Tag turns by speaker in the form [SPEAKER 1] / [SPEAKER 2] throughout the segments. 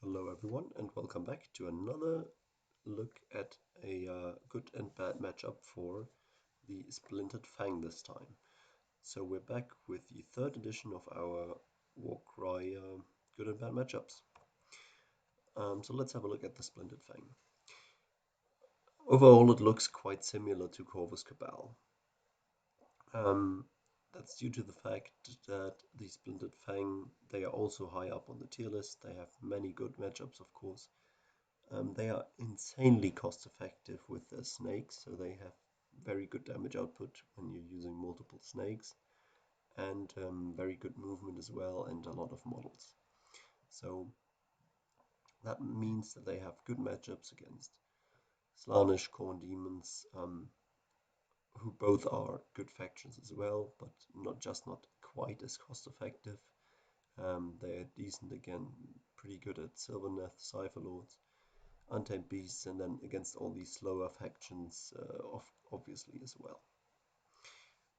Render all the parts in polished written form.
[SPEAKER 1] Hello everyone and welcome back to another look at a good and bad matchup for the Splintered Fang this time. So we're back with the third edition of our Warcry good and bad matchups. So let's have a look at the Splintered Fang. Overall it looks quite similar to Corvus Cabal. Um, that's due to the fact that the Splintered Fang, they are also high up on the tier list. They have many good matchups, of course. They are insanely cost effective with their snakes, so they have very good damage output when you're using multiple snakes, and very good movement as well, and a lot of models. So that means that they have good matchups against Slaanesh, Khorne Demons, who both are good factions as well, but not quite as cost effective. They're decent again, pretty good at Sylvaneth, Cypher Lords, Untamed Beasts, and then against all these slower factions, obviously as well.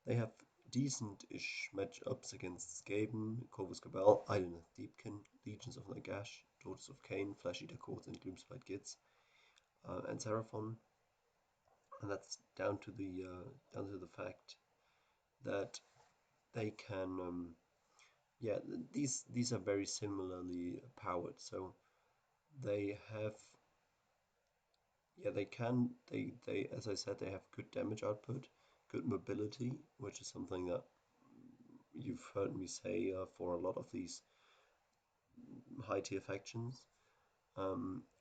[SPEAKER 1] They have decent-ish matchups against Skaven, Corvus Cabal, Idoneth Deepkin, Legions of Nagash, Daughters of Cain, Flesh Eater Courts, and Gloomspite Gits, and Seraphon. And that's down to the fact that they can, yeah, these are very similarly powered. So they have they can they as I said, they have good damage output, good mobility, which is something that you've heard me say for a lot of these high tier factions.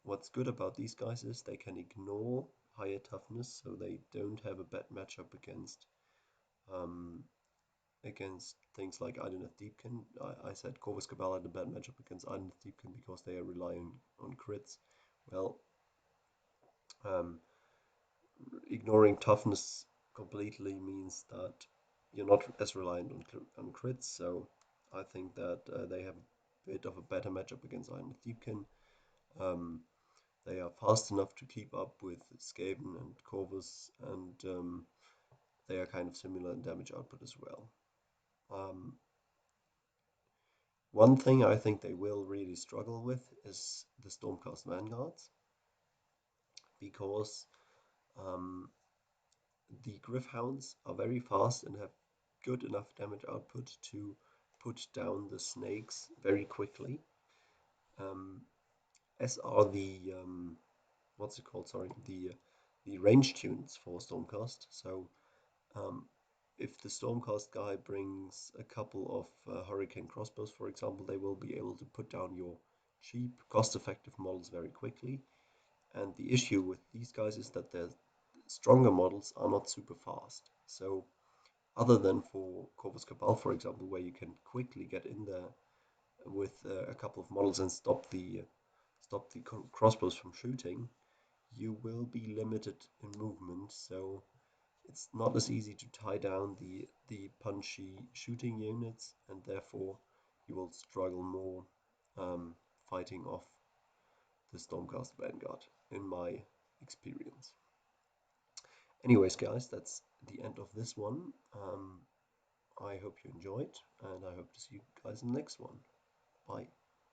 [SPEAKER 1] What's good about these guys is they can ignore higher toughness, so they don't have a bad matchup um, against things like Idoneth Deepkin. I said Corvus Cabal had a bad matchup against Idoneth Deepkin because they are relying on crits. Well, um, ignoring toughness completely means that you're not as reliant on crits. So I think that they have a bit of a better matchup against Iron Thiefkin. Um, they are fast enough to keep up with Skaven and Corvus, and they are kind of similar in damage output as well. Um, One thing I think they will really struggle with is the Stormcast Vanguards, because um, the Gryph-hounds are very fast and have good enough damage output to put down the snakes very quickly, um, as are the what's it called? Sorry, the range tunes for Stormcast. So um, if the Stormcast guy brings a couple of Hurricane crossbows, for example, they will be able to put down your cheap, cost-effective models very quickly. And the issue with these guys is that their stronger models are not super fast. So other than for Corvus Cabal, for example, where you can quickly get in there with a couple of models and stop the crossbows from shooting, you will be limited in movement. So it's not as easy to tie down the punchy shooting units, and therefore you will struggle more fighting off the Stormcast Vanguard, in my experience. Anyways, guys, that's the end of this one. I hope you enjoyed, and I hope to see you guys in the next one. Bye.